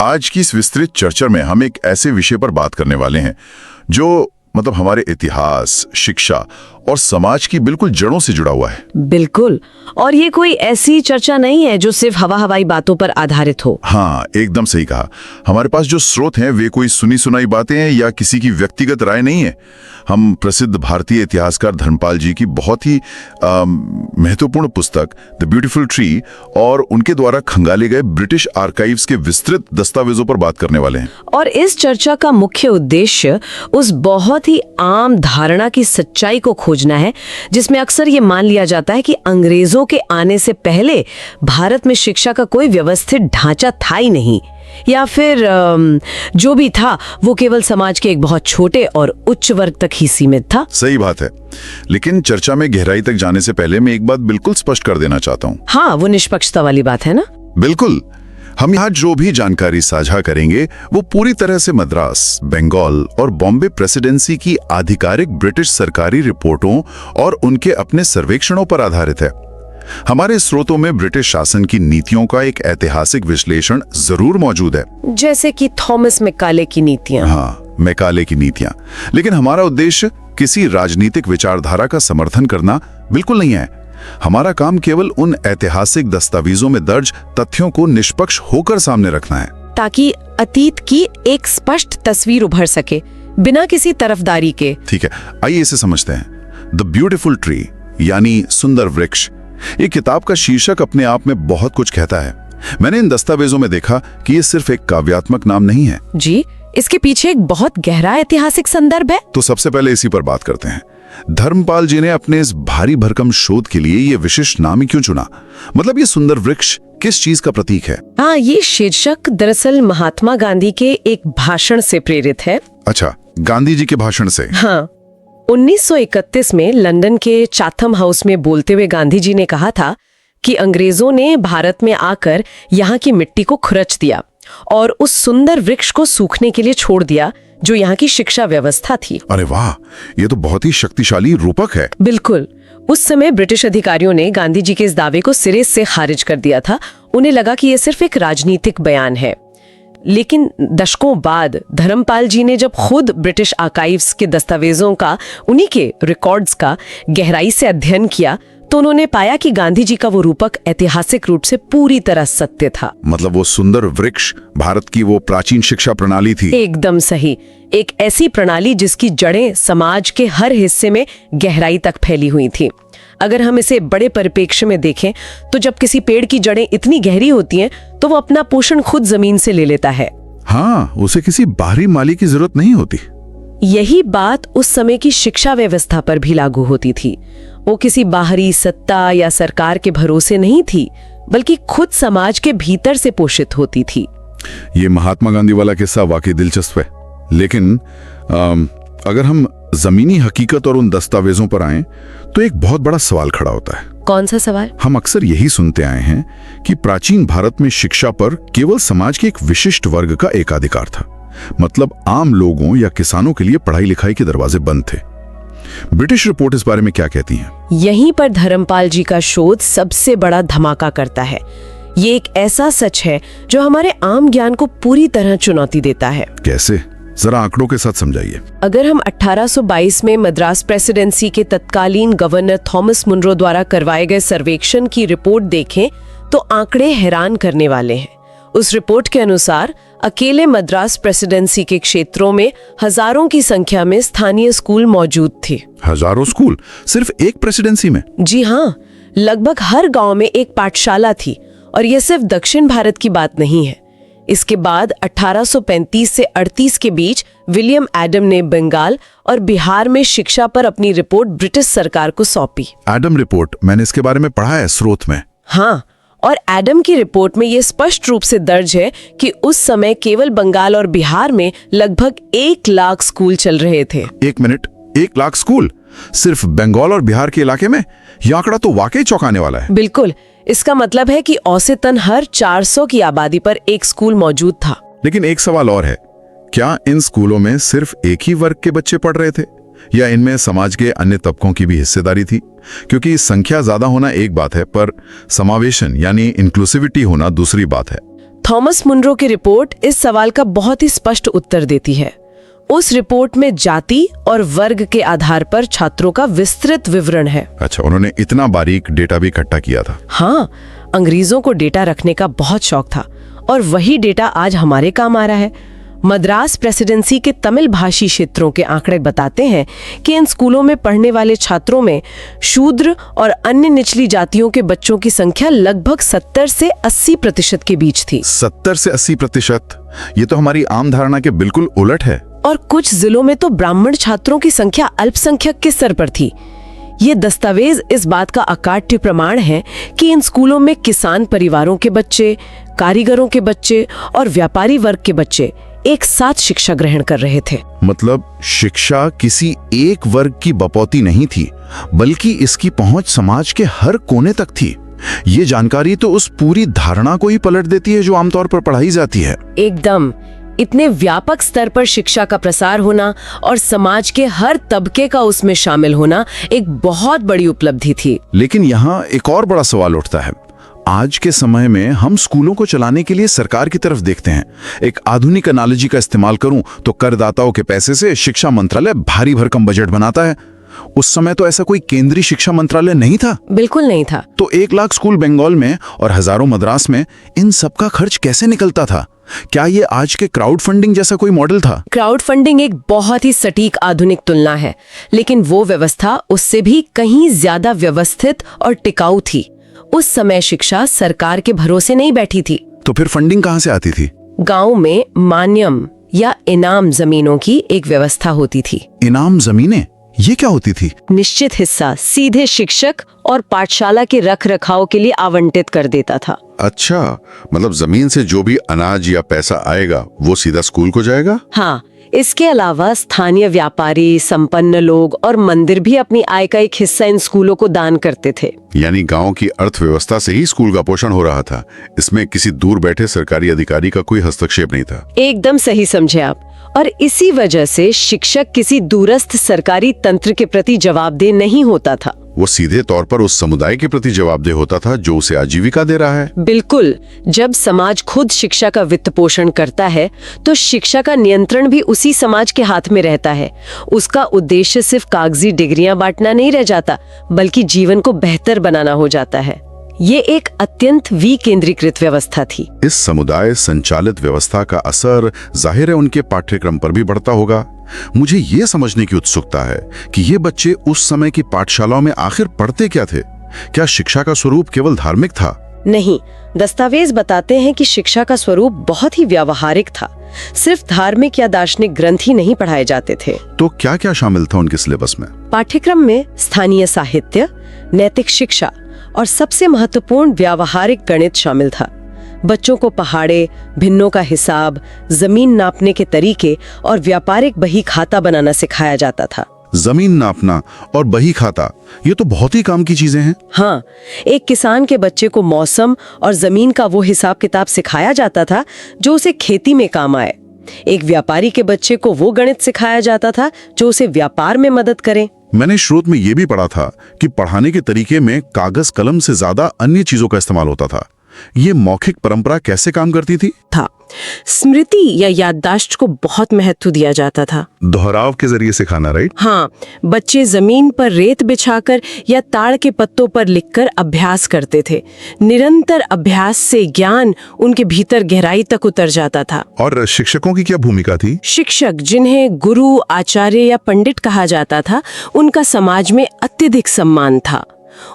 आज की इस विस्तृत चर्चा में हम एक ऐसे विषय पर बात करने वाले हैं जो हमारे इतिहास, शिक्षा और समाज की बिल्कुल जड़ों से जुड़ा हुआ है। बिल्कुल। और ये कोई ऐसी चर्चा नहीं है जो सिर्फ हवाई बातों पर आधारित हो। हाँ, एकदम सही कहा। हमारे पास जो स्रोत हैं वे कोई सुनी सुनाई बातें हैं या किसी की व्यक्तिगत राय नहीं है। हम प्रसिद्ध भारतीय इतिहासकार धर्मपाल जी की बहुत ही महत्वपूर्ण पुस्तक द ब्यूटीफुल ट्री और उनके द्वारा खंगाले गए ब्रिटिश आर्काइव्स के विस्तृत दस्तावेजों पर बात करने वाले हैं। और इस चर्चा का मुख्य उद्देश्य उस बहुत ही आम धारणा की सच्चाई को खोजना है जिसमें अक्सर ये मान लिया जाता है कि अंग्रेजों के आने से पहले भारत में शिक्षा का कोई व्यवस्थित ढांचा था ही नहीं, या फिर जो भी था वो केवल समाज के एक बहुत छोटे और उच्च वर्ग तक ही सीमित था। सही बात है, लेकिन चर्चा में गहराई तक जाने से पहले मैं एक बात बिल्कुल स्पष्ट कर देना चाहता हूँ। हाँ, वो निष्पक्षता वाली बात है ना। बिल्कुल। हम यहाँ जो भी जानकारी साझा करेंगे वो पूरी तरह से मद्रास, बंगाल और बॉम्बे प्रेसिडेंसी की आधिकारिक ब्रिटिश सरकारी रिपोर्टों और उनके अपने सर्वेक्षणों पर आधारित है। हमारे स्रोतों में ब्रिटिश शासन की नीतियों का एक ऐतिहासिक विश्लेषण जरूर मौजूद है, जैसे कि थॉमस मैकाले की नीतियां। हाँ, मैकाले की नीतियां। लेकिन हमारा उद्देश्य किसी राजनीतिक विचारधारा का समर्थन करना बिल्कुल नहीं है। हमारा काम केवल उन ऐतिहासिक दस्तावेजों में दर्ज तथ्यों को निष्पक्ष होकर सामने रखना है, ताकि अतीत की एक स्पष्ट तस्वीर उभर सके बिना किसी तरफदारी के। ठीक है, आइए इसे समझते हैं। द ब्यूटीफुल ट्री यानी सुंदर वृक्ष, ये किताब का शीर्षक अपने आप में बहुत कुछ कहता है। मैंने इन दस्तावेजों में देखा कि ये सिर्फ एक काव्यात्मक नाम नहीं है। जी, इसके पीछे एक बहुत गहरा ऐतिहासिक संदर्भ है। तो सबसे पहले इसी पर बात करते हैं। धर्मपाल जी ने अपने इस भारी भरकम शोध के लिए ये विशिष्ट नाम ही क्यों चुना? मतलब ये सुंदर वृक्ष किस चीज का प्रतीक है? हाँ, ये शीर्षक दरअसल महात्मा गांधी के एक भाषण से प्रेरित है। अच्छा, गांधी जी के भाषण से? हाँ, 1931 में लंदन के चाथम हाउस में बोलते हुए गांधी जी ने कहा था कि अंग्रेजों ने भारत में आकर यहाँ की मिट्टी को खुरच दिया और उस सुंदर वृक्ष को सूखने के लिए छोड़ दिया जो यहाँ की शिक्षा व्यवस्था थी। अरे वाह, ये तो बहुत ही शक्तिशाली रूपक है। बिल्कुल। उस समय ब्रिटिश अधिकारियों ने गांधी जी के इस दावे को सिरे से खारिज कर दिया था। उन्हें लगा कि यह सिर्फ एक राजनीतिक बयान है। लेकिन दशकों बाद धर्मपाल जी ने जब खुद ब्रिटिश आर्काइव्स के दस्तावेजों का, उन्हीं के रिकॉर्ड्स का गहराई से अध्ययन किया तो उन्होंने पाया कि गांधी जी का वो रूपक ऐतिहासिक रूप से पूरी तरह सत्य था। मतलब वो सुंदर वृक्ष भारत की वो प्राचीन शिक्षा प्रणाली थी। एकदम सही। एक ऐसी प्रणाली जिसकी जड़ें समाज के हर हिस्से में गहराई तक फैली हुई थी। अगर हम इसे बड़े परिप्रेक्ष्य में देखें तो जब किसी पेड़ की जड़ें इतनी गहरी होती हैं तो वो अपना पोषण खुद जमीन से ले लेता है। हाँ, उसे किसी बाहरी माली की जरूरत नहीं होती। यही बात उस समय की शिक्षा व्यवस्था पर भी लागू होती थी। वो किसी बाहरी सत्ता या सरकार के भरोसे नहीं थी, बल्कि खुद समाज के भीतर से पोषित होती थी। ये महात्मा गांधी वाला किस्सा वाकई दिलचस्प है। लेकिन अगर हम जमीनी हकीकत और उन दस्तावेजों पर आएं, तो एक बहुत बड़ा सवाल खड़ा होता है। कौन सा सवाल? हम अक्सर यही सुनते आए हैं कि प्राचीन भारत में शिक्षा पर केवल समाज के एक विशिष्ट वर्ग का एकाधिकार था। मतलब आम लोगों या किसानों के लिए पढ़ाई लिखाई के दरवाजे बंद थे। ब्रिटिश रिपोर्ट इस बारे में क्या कहती है? यहीं पर धर्मपाल जी का शोध सबसे बड़ा धमाका करता है। ये एक ऐसा सच है जो हमारे आम ज्ञान को पूरी तरह चुनौती देता है। कैसे? जरा आंकड़ों के साथ समझाइए। अगर हम 1822 में मद्रास प्रेसिडेंसी के तत्कालीन गवर्नर थॉमस मुनरो द्वारा करवाए गए सर्वेक्षण की रिपोर्ट देखें तो आंकड़े हैरान करने वाले हैं। उस रिपोर्ट के अनुसार अकेले मद्रास प्रेसिडेंसी के क्षेत्रों में हजारों की संख्या में स्थानीय स्कूल मौजूद थे। हजारों स्कूल सिर्फ एक प्रेसिडेंसी में? जी हाँ, लगभग हर गांव में एक पाठशाला थी। और यह सिर्फ दक्षिण भारत की बात नहीं है। इसके बाद 1835 से 38 के बीच विलियम एडम ने बंगाल और बिहार में शिक्षा पर अपनी रिपोर्ट ब्रिटिश सरकार को सौंपी। एडम रिपोर्ट, मैंने इसके बारे में पढ़ा है स्रोत में। हाँ, और एडम की रिपोर्ट में यह स्पष्ट रूप से दर्ज है कि उस समय केवल बंगाल और बिहार में लगभग 1 लाख स्कूल चल रहे थे। 1 मिनट, 1 लाख स्कूल सिर्फ बंगाल और बिहार के इलाके में? यह आंकड़ा तो वाकई चौंकाने वाला है। बिल्कुल। इसका मतलब है कि औसतन हर 400 की आबादी पर एक स्कूल मौजूद था। लेकिन एक सवाल और है, क्या इन स्कूलों में सिर्फ एक ही वर्ग के बच्चे पढ़ रहे थे या इनमें समाज के अन्य तबकों की भी हिस्सेदारी थी? क्योंकि संख्या ज्यादा होना एक बात है, पर समावेशन यानी इंक्लूसिविटी होना दूसरी बात है। थॉमस मुनरो की रिपोर्ट इस सवाल का बहुत ही स्पष्ट उत्तर देती है। उस रिपोर्ट में जाति और वर्ग के आधार पर छात्रों का विस्तृत विवरण है। अच्छा, उन्होंने इतना बारीक डेटा भी इकट्ठा किया था। हाँ, अंग्रेजों को डेटा रखने का बहुत शौक था और वही डेटा आज हमारे काम आ रहा है। मद्रास प्रेसिडेंसी के तमिल भाषी क्षेत्रों के आंकड़े बताते हैं कि इन स्कूलों में पढ़ने वाले छात्रों में शूद्र और अन्य निचली जातियों के बच्चों की संख्या लगभग 70 से 80% के बीच थी। 70 से 80%? ये तो हमारी आम धारणा के बिल्कुल उलट है। और कुछ जिलों में तो ब्राह्मण छात्रों की संख्या अल्पसंख्यक के स्तर पर थी। ये दस्तावेज इस बात का अकाट्य प्रमाण है कि इन स्कूलों में किसान परिवारों के बच्चे, कारीगरों के बच्चे और व्यापारी वर्ग के बच्चे एक साथ शिक्षा ग्रहण कर रहे थे। मतलब शिक्षा किसी एक वर्ग की बपौती नहीं थी, बल्कि इसकी पहुंच समाज के हर कोने तक थी। ये जानकारी तो उस पूरी धारणा को ही पलट देती है जो आमतौर पर पढ़ाई जाती है। एकदम। इतने व्यापक स्तर पर शिक्षा का प्रसार होना और समाज के हर तबके का उसमें शामिल होना एक बहुत बड़ी उपलब्धि थी। लेकिन यहाँ एक और बड़ा सवाल उठता है। आज के समय में हम स्कूलों को चलाने के लिए सरकार की तरफ देखते हैं। एक आधुनिक एनालॉजी का इस्तेमाल करूं तो करदाताओं के पैसे से शिक्षा मंत्रालय भारी भरकम बजट बनाता है। उस समय तो ऐसा कोई केंद्रीय शिक्षा मंत्रालय नहीं था। बिल्कुल नहीं था। तो 1 लाख स्कूल बंगाल में और हजारों मद्रास में, इन सब का खर्च कैसे निकलता था? क्या ये आज के क्राउड फंडिंग जैसा कोई मॉडल था? क्राउड फंडिंग एक बहुत ही सटीक आधुनिक तुलना है, लेकिन वो व्यवस्था उससे भी कहीं ज्यादा व्यवस्थित और टिकाऊ थी। उस समय शिक्षा सरकार के भरोसे नहीं बैठी थी। तो फिर फंडिंग कहां से आती थी? गांव में मान्यम या इनाम जमीनों की एक व्यवस्था होती थी। इनाम जमीनें? ये क्या होती थी? निश्चित हिस्सा सीधे शिक्षक और पाठशाला के रख रखाव के लिए आवंटित कर देता था। अच्छा, मतलब जमीन से जो भी अनाज या पैसा आएगा वो सीधा स्कूल को जाएगा? हाँ, इसके अलावा स्थानीय व्यापारी, संपन्न लोग और मंदिर भी अपनी आय का एक हिस्सा इन स्कूलों को दान करते थे। यानी गांव की अर्थव्यवस्था से ही स्कूल का पोषण हो रहा था। इसमें किसी दूर बैठे सरकारी अधिकारी का कोई हस्तक्षेप नहीं था। एकदम सही समझे आप। और इसी वजह से शिक्षक किसी दूरस्थ सरकारी तंत्र के प्रति जवाबदेह नहीं होता था। वो सीधे तौर पर उस समुदाय के प्रति जवाबदेह होता था जो उसे आजीविका दे रहा है। बिल्कुल। जब समाज खुद शिक्षा का वित्त पोषण करता है तो शिक्षा का नियंत्रण भी उसी समाज के हाथ में रहता है। उसका उद्देश्य सिर्फ कागजी डिग्रियां बांटना नहीं रह जाता, बल्कि जीवन को बेहतर बनाना हो जाता है। ये एक अत्यंत विकेंद्रीकृत व्यवस्था थी। इस समुदाय संचालित व्यवस्था का असर जाहिर है उनके पाठ्यक्रम पर भी बढ़ता होगा। मुझे ये समझने की उत्सुकता है कि ये बच्चे उस समय की पाठशालाओं में आखिर पढ़ते क्या थे? क्या शिक्षा का स्वरूप केवल धार्मिक था? नहीं, दस्तावेज बताते हैं कि शिक्षा का स्वरूप बहुत ही व्यावहारिक था। सिर्फ धार्मिक या दार्शनिक ग्रंथ ही नहीं पढ़ाए जाते थे। तो क्या क्या शामिल था उनके सिलेबस में? पाठ्यक्रम में स्थानीय साहित्य, नैतिक शिक्षा और सबसे महत्वपूर्ण व्यावहारिक गणित शामिल था। बच्चों को पहाड़े, भिन्नों का हिसाब, जमीन नापने के तरीके और व्यापारिक बही खाता बनाना सिखाया जाता था। जमीन नापना और बही खाता, ये तो बहुत ही काम की चीजें हैं। हाँ, एक किसान के बच्चे को मौसम और जमीन का वो हिसाब किताब सिखाया जाता था जो उसे खेती में काम आए। एक व्यापारी के बच्चे को वो गणित सिखाया जाता था जो उसे व्यापार में मदद करे। मैंने स्रोत में ये भी पढ़ा था कि पढ़ाने के तरीके में कागज कलम से ज्यादा अन्य चीजों का इस्तेमाल होता था। ये मौखिक परंपरा कैसे काम करती थी? स्मृति या याददाश्त को बहुत महत्व दिया जाता था। दोहराव के जरिए सिखाना, राइट? हाँ, बच्चे जमीन पर रेत बिछाकर या ताड़ के पत्तों पर लिखकर अभ्यास करते थे। निरंतर अभ्यास से ज्ञान उनके भीतर गहराई तक उतर जाता था। और शिक्षकों की क्या भूमिका थी? शिक्षक, जिन्हें गुरु, आचार्य या पंडित कहा जाता था, उनका समाज में अत्यधिक सम्मान था।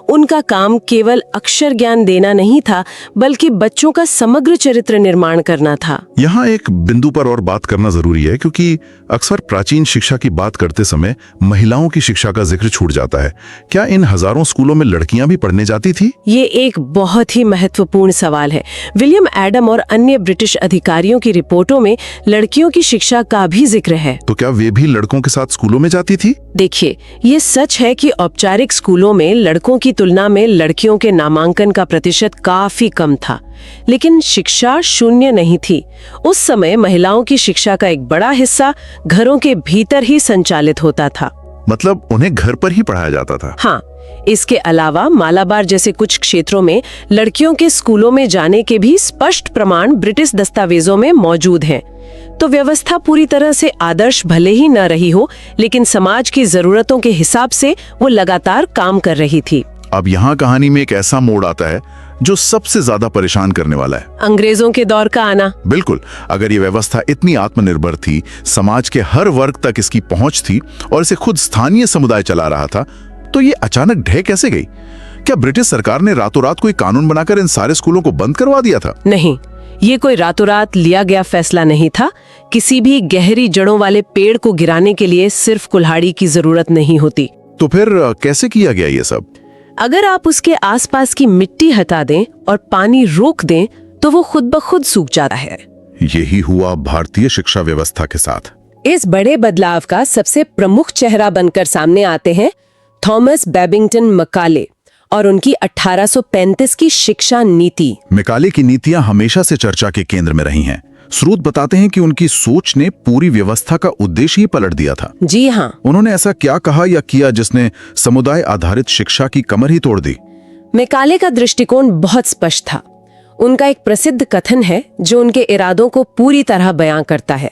उनका काम केवल अक्षर ज्ञान देना नहीं था, बल्कि बच्चों का समग्र चरित्र निर्माण करना था। यहाँ एक बिंदु पर और बात करना जरूरी है, क्योंकि अक्सर प्राचीन शिक्षा की बात करते समय महिलाओं की शिक्षा का जिक्र छूट जाता है। क्या इन हजारों स्कूलों में लड़कियां भी पढ़ने जाती थी? ये एक बहुत ही महत्वपूर्ण सवाल है। विलियम एडम और अन्य ब्रिटिश अधिकारियों की रिपोर्टों में लड़कियों की शिक्षा का भी जिक्र है। तो क्या वे भी लड़कों के साथ स्कूलों में जाती थी? देखिए, ये सच है कि औपचारिक स्कूलों में लड़कों की तुलना में लड़कियों के नामांकन का प्रतिशत काफी कम था, लेकिन शिक्षा शून्य नहीं थी। उस समय महिलाओं की शिक्षा का एक बड़ा हिस्सा घरों के भीतर ही संचालित होता था। मतलब उन्हें घर पर ही पढ़ाया जाता था? हाँ, इसके अलावा मालाबार जैसे कुछ क्षेत्रों में लड़कियों के स्कूलों में जाने के भी स्पष्ट प्रमाण ब्रिटिश दस्तावेजों में मौजूद हैं। तो व्यवस्था पूरी तरह से आदर्श भले ही न रही हो, लेकिन समाज की जरूरतों के हिसाब से वो लगातार काम कर रही थी। अब यहाँ कहानी में एक ऐसा मोड़ आता है जो सबसे ज्यादा परेशान करने वाला है, अंग्रेजों के दौर का आना। बिल्कुल। अगर ये व्यवस्था इतनी आत्मनिर्भर थी, समाज के हर वर्ग तक इसकी पहुंच थी और इसे खुद स्थानीय समुदाय चला रहा था, तो ये अचानक ढह कैसे गई? क्या ब्रिटिश सरकार ने रातों रात कोई कानून बनाकर इन सारे स्कूलों को बंद करवा दिया था? नहीं, ये कोई रातों रात लिया गया फैसला नहीं था। किसी भी गहरी जड़ों वाले पेड़ को गिराने के लिए सिर्फ कुल्हाड़ी की जरूरत नहीं होती। तो फिर कैसे किया गया ये सब? अगर आप उसके आसपास की मिट्टी हटा दें और पानी रोक दें, तो वो खुद ब खुद सूख जाता है। यही हुआ भारतीय शिक्षा व्यवस्था के साथ। इस बड़े बदलाव का सबसे प्रमुख चेहरा बनकर सामने आते हैं थॉमस बेबिंगटन मैकाले और उनकी 1835 की शिक्षा नीति। मैकाले की नीतियां हमेशा से चर्चा के केंद्र में रही हैं। स्रोत बताते हैं कि उनकी सोच ने पूरी व्यवस्था का उद्देश्य ही पलट दिया था। जी हाँ। उन्होंने ऐसा क्या कहा या किया जिसने समुदाय आधारित शिक्षा की कमर ही तोड़ दी? मैकाले का दृष्टिकोण बहुत स्पष्ट था। उनका एक प्रसिद्ध कथन है जो उनके इरादों को पूरी तरह बयां करता है।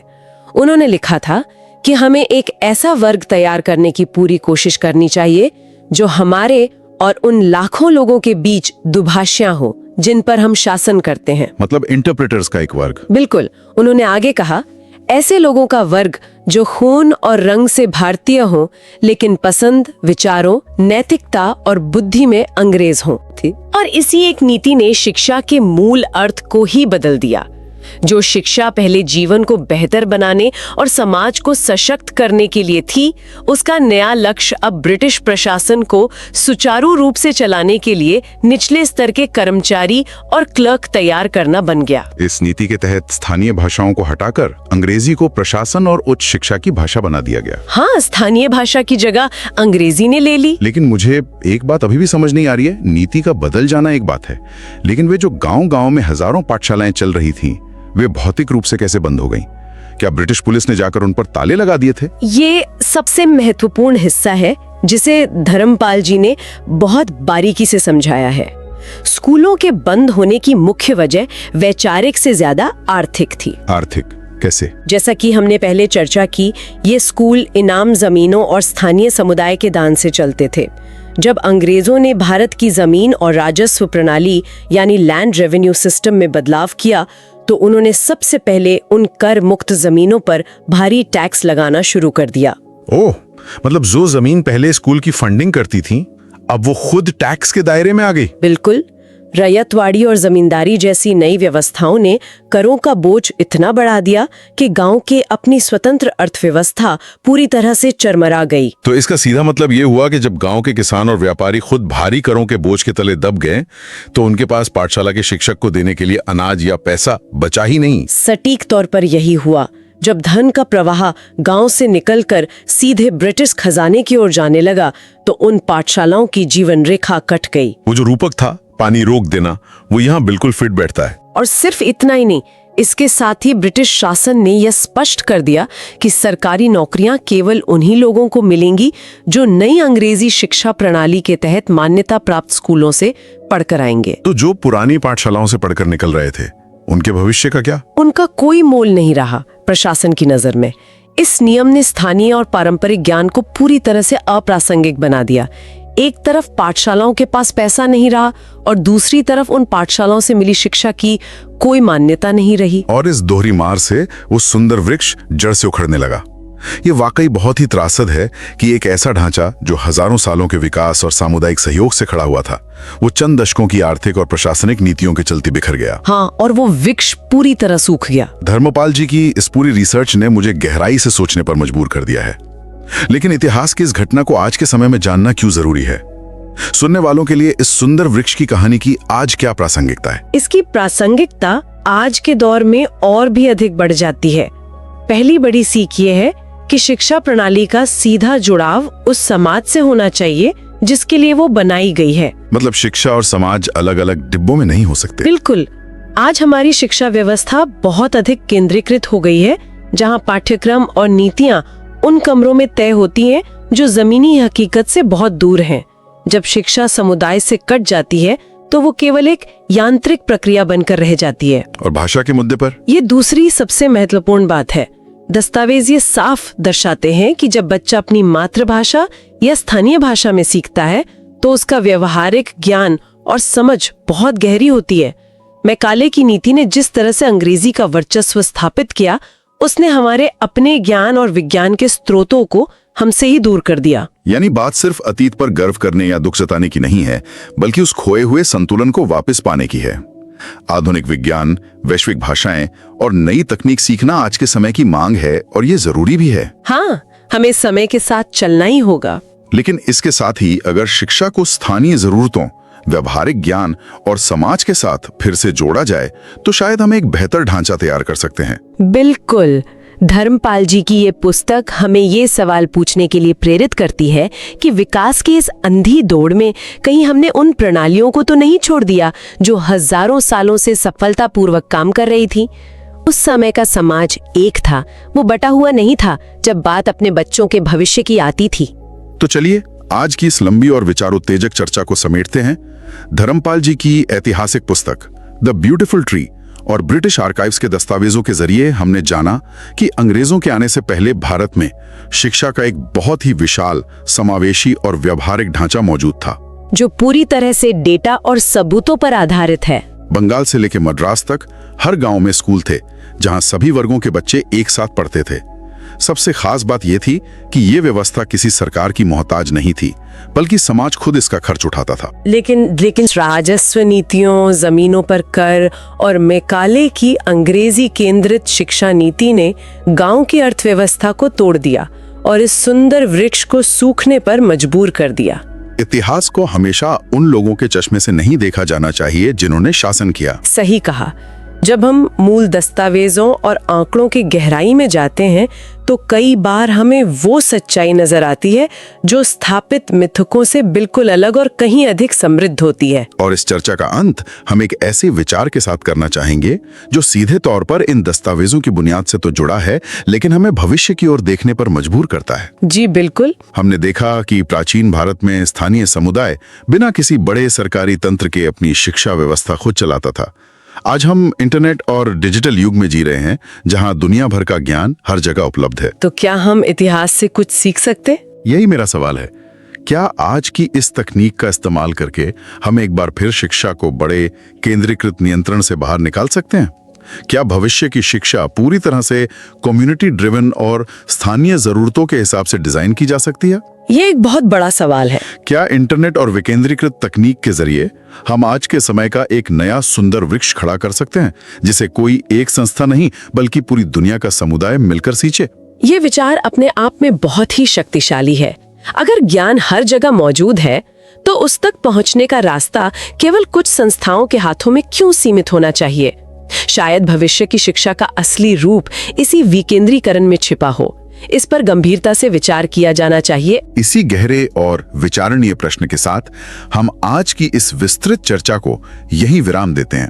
उन्होंने लिखा था कि हमें एक ऐसा वर्ग तैयार करने की पूरी कोशिश करनी चाहिए जो हमारे और उन लाखों लोगों के बीच दुभाषियां हो जिन पर हम शासन करते हैं। मतलब इंटरप्रेटर्स का एक वर्ग। बिल्कुल। उन्होंने आगे कहा, ऐसे लोगों का वर्ग जो खून और रंग से भारतीय हो, लेकिन पसंद, विचारों, नैतिकता और बुद्धि में अंग्रेज हो थी। और इसी एक नीति ने शिक्षा के मूल अर्थ को ही बदल दिया। जो शिक्षा पहले जीवन को बेहतर बनाने और समाज को सशक्त करने के लिए थी, उसका नया लक्ष्य अब ब्रिटिश प्रशासन को सुचारू रूप से चलाने के लिए निचले स्तर के कर्मचारी और क्लर्क तैयार करना बन गया। इस नीति के तहत स्थानीय भाषाओं को हटाकर अंग्रेजी को प्रशासन और उच्च शिक्षा की भाषा बना दिया गया। हाँ, स्थानीय भाषा की जगह अंग्रेजी ने ले ली। लेकिन मुझे एक बात अभी भी समझ नहीं आ रही है। नीति का बदल जाना एक बात है, लेकिन वे जो गांव-गांव में हजारों पाठशालाएं चल रही थीं, वे भौतिक रूप से कैसे बंद हो गईं? क्या ब्रिटिश पुलिस ने जाकर उन पर ताले लगा दिए थे? ये सबसे महत्वपूर्ण हिस्सा है जिसे धर्मपाल जी ने बहुत बारीकी से समझाया है। स्कूलों के बंद होने की मुख्य वजह वैचारिक से ज्यादा आर्थिक थी। आर्थिक कैसे? जैसा कि हमने पहले चर्चा की, ये स्कूल इनाम जमीनों और स्थानीय समुदाय के दान से चलते थे। जब अंग्रेजों ने भारत की जमीन और राजस्व प्रणाली यानी लैंड रेवेन्यू सिस्टम में बदलाव किया, तो उन्होंने सबसे पहले उन कर मुक्त जमीनों पर भारी टैक्स लगाना शुरू कर दिया। ओह, मतलब जो जमीन पहले स्कूल की फंडिंग करती थी, अब वो खुद टैक्स के दायरे में आ गई। बिल्कुल। रैयतवाड़ी और जमींदारी जैसी नई व्यवस्थाओं ने करों का बोझ इतना बढ़ा दिया कि गांव के अपनी स्वतंत्र अर्थव्यवस्था पूरी तरह से चरमरा गई। तो इसका सीधा मतलब ये हुआ कि जब गांव के किसान और व्यापारी खुद भारी करों के बोझ के तले दब गए, तो उनके पास पाठशाला के शिक्षक को देने के लिए अनाज या पैसा बचा ही नहीं। सटीक तौर पर यही हुआ। जब धन का प्रवाह गांव से निकलकर सीधे ब्रिटिश खजाने की ओर जाने लगा, तो उन पाठशालाओं की जीवन रेखा कट गई। वो जो रूपक था, पानी रोक देना, वो यहाँ बिल्कुल फिट बैठता है। और सिर्फ इतना ही नहीं, इसके साथ ही ब्रिटिश शासन ने यह स्पष्ट कर दिया कि सरकारी नौकरियां केवल उन्हीं लोगों को मिलेंगी जो नई अंग्रेजी शिक्षा प्रणाली के तहत मान्यता प्राप्त स्कूलों से पढ़कर आएंगे। तो जो पुरानी पाठशालाओं से पढ़कर निकल रहे थे, उनके भविष्य का क्या? उनका कोई मोल नहीं रहा प्रशासन की नजर में। इस नियम ने स्थानीय और पारंपरिक ज्ञान को पूरी तरह से अप्रासंगिक बना दिया। एक तरफ पाठशालाओं के पास पैसा नहीं रहा और दूसरी तरफ उन पाठशालाओं से मिली शिक्षा की कोई मान्यता नहीं रही। और इस दोहरी मार से वो सुंदर वृक्ष जड़ से उखड़ने लगा। ये वाकई बहुत ही त्रासद है कि एक ऐसा ढांचा जो हजारों सालों के विकास और सामुदायिक सहयोग से खड़ा हुआ था, वो चंद दशकों की आर्थिक और प्रशासनिक नीतियों के चलते बिखर गया। हाँ, और वो वृक्ष पूरी तरह सूख गया। धर्मपाल जी की इस पूरी रिसर्च ने मुझे गहराई से सोचने पर मजबूर कर दिया है। लेकिन इतिहास की इस घटना को आज के समय में जानना क्यों जरूरी है? सुनने वालों के लिए इस सुंदर वृक्ष की कहानी की आज क्या प्रासंगिकता है? इसकी प्रासंगिकता आज के दौर में और भी अधिक बढ़ जाती है। पहली बड़ी सीख ये है कि शिक्षा प्रणाली का सीधा जुड़ाव उस समाज से होना चाहिए जिसके लिए वो बनाई गई है। मतलब शिक्षा और समाज अलग अलग डिब्बों में नहीं हो सकते। बिल्कुल। आज हमारी शिक्षा व्यवस्था बहुत अधिक केंद्रीकृत हो गई है, जहाँ पाठ्यक्रम और नीतियाँ उन कमरों में तय होती हैं जो जमीनी हकीकत से बहुत दूर हैं। जब शिक्षा समुदाय से कट जाती है तो वो केवल एक यांत्रिक प्रक्रिया बनकर रह जाती है। और भाषा के मुद्दे पर ये दूसरी सबसे महत्वपूर्ण बात है। दस्तावेज ये साफ दर्शाते हैं कि जब बच्चा अपनी मातृभाषा या स्थानीय भाषा में सीखता है तो उसका व्यवहारिक ज्ञान और समझ बहुत गहरी होती है। मैकाले की नीति ने जिस तरह से अंग्रेजी का वर्चस्व स्थापित किया, उसने हमारे अपने ज्ञान और विज्ञान के स्रोतों को हमसे ही दूर कर दिया। यानी बात सिर्फ अतीत पर गर्व करने या दुख जताने की नहीं है, बल्कि उस खोए हुए संतुलन को वापस पाने की है। आधुनिक विज्ञान, वैश्विक भाषाएं और नई तकनीक सीखना आज के समय की मांग है और ये जरूरी भी है। हाँ, हमें समय के साथ चलना ही होगा। लेकिन इसके साथ ही अगर शिक्षा को स्थानीय जरूरतों, व्यवहारिक ज्ञान और समाज के साथ फिर से जोड़ा जाए तो शायद हम एक बेहतर ढांचा तैयार कर सकते हैं। बिल्कुल। धर्मपाल जी की ये पुस्तक हमें ये सवाल पूछने के लिए प्रेरित करती है कि विकास की इस अंधी दौड़ में कहीं हमने उन प्रणालियों को तो नहीं छोड़ दिया जो हजारों सालों से सफलतापूर्वक काम कर रही थी। उस समय का समाज एक था, वो बटा हुआ नहीं था जब बात अपने बच्चों के भविष्य की आती थी। तो चलिए आज की इस लंबी और विचारोत्तेजक चर्चा को समेटते हैं। धर्मपाल जी की ऐतिहासिक पुस्तक द ब्यूटीफुल ट्री और ब्रिटिश आर्काइव्स के दस्तावेजों के जरिए हमने जाना कि अंग्रेजों के आने से पहले भारत में शिक्षा का एक बहुत ही विशाल, समावेशी और व्यवहारिक ढांचा मौजूद था, जो पूरी तरह से डेटा और सबूतों पर आधारित है। बंगाल से लेकर मद्रास तक हर गांव में स्कूल थे जहां सभी वर्गों के बच्चे एक साथ पढ़ते थे। सबसे खास बात यह थी कि यह व्यवस्था किसी सरकार की मोहताज नहीं थी, बल्कि समाज खुद इसका खर्च उठाता था। लेकिन राजस्व नीतियों, जमीनों पर कर और मैकाले की अंग्रेजी केंद्रित शिक्षा नीति ने गांव की अर्थव्यवस्था को तोड़ दिया और इस सुंदर वृक्ष को सूखने पर मजबूर कर दिया। इतिहास को हमेशा उन लोगों के चश्मे से नहीं देखा जाना चाहिए जिन्होंने शासन किया। सही कहा। जब हम मूल दस्तावेजों और आंकड़ों की गहराई में जाते हैं तो कई बार हमें वो सच्चाई नजर आती है जो स्थापित मिथकों से बिल्कुल अलग और कहीं अधिक समृद्ध होती है। और इस चर्चा का अंत हम एक ऐसे विचार के साथ करना चाहेंगे जो सीधे तौर पर इन दस्तावेजों की बुनियाद से तो जुड़ा है, लेकिन हमें भविष्य की ओर देखने पर मजबूर करता है। जी बिल्कुल। हमने देखा कि प्राचीन भारत में स्थानीय समुदाय बिना किसी बड़े सरकारी तंत्र के अपनी शिक्षा व्यवस्था खुद चलाता था। आज हम इंटरनेट और डिजिटल युग में जी रहे हैं जहां दुनिया भर का ज्ञान हर जगह उपलब्ध है। तो क्या हम इतिहास से कुछ सीख सकते? यही मेरा सवाल है। क्या आज की इस तकनीक का इस्तेमाल करके हम एक बार फिर शिक्षा को बड़े केंद्रीकृत नियंत्रण से बाहर निकाल सकते हैं? क्या भविष्य की शिक्षा पूरी तरह से कम्युनिटी ड्रिवन और स्थानीय जरूरतों के हिसाब से डिजाइन की जा सकती है? ये एक बहुत बड़ा सवाल है। क्या इंटरनेट और विकेंद्रीकृत तकनीक के जरिए हम आज के समय का एक नया सुंदर वृक्ष खड़ा कर सकते हैं जिसे कोई एक संस्था नहीं बल्कि पूरी दुनिया का समुदाय मिलकर सींचे? ये विचार अपने आप में बहुत ही शक्तिशाली है। अगर ज्ञान हर जगह मौजूद है तो उस तक पहुंचने का रास्ता केवल कुछ संस्थाओं के हाथों में क्यों सीमित होना चाहिए? शायद भविष्य की शिक्षा का असली रूप इसी विकेंद्रीकरण में छिपा हो। इस पर गंभीरता से विचार किया जाना चाहिए। इसी गहरे और विचारणीय प्रश्न के साथ हम आज की इस विस्तृत चर्चा को यहीं विराम देते हैं।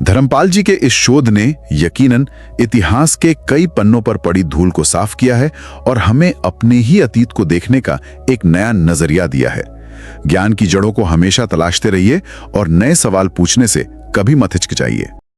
धर्मपाल जी के इस शोध ने यकीनन इतिहास के कई पन्नों पर पड़ी धूल को साफ किया है और हमें अपने ही अतीत को देखने का एक नया नजरिया दिया है। ज्ञान की जड़ों को हमेशा तलाशते रहिए और नए सवाल पूछने से कभी मत हिचकिचाइए।